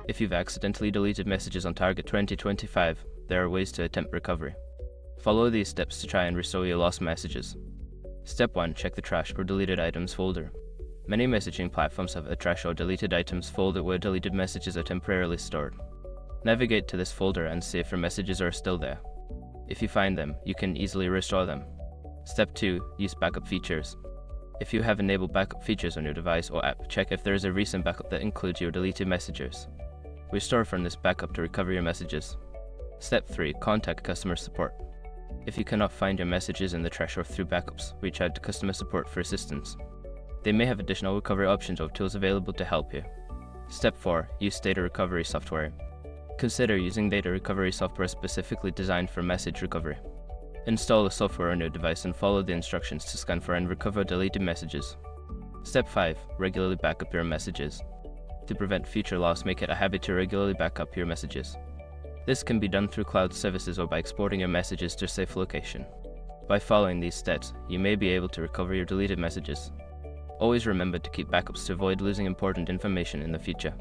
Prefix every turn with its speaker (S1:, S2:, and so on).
S1: If you've accidentally deleted messages on Target 2025, there are ways to attempt recovery. Follow these steps to try and restore your lost messages. Step 1. Check the trash or deleted items folder. Many messaging platforms have a trash or deleted items folder where deleted messages are temporarily stored. Navigate to this folder and see if your messages are still there. If you find them, you can easily restore them. Step 2. Use backup features. If you have enabled backup features on your device or app, check if there is a recent backup that includes your deleted messages. Restore from this backup to recover your messages. Step 3. Contact customer support. If you cannot find your messages in the trash or through backups, reach out to customer support for assistance. They may have additional recovery options or tools available to help you. Step 4. Use data recovery software. Consider using data recovery software specifically designed for message recovery. Install the software on your device and follow the instructions to scan for and recover deleted messages. Step 5. Regularly backup your messages. To prevent future loss, make it a habit to regularly backup your messages. This can be done through cloud services or by exporting your messages to a safe location. By following these steps, you may be able to recover your deleted messages. Always remember to keep backups to avoid losing important information in the future.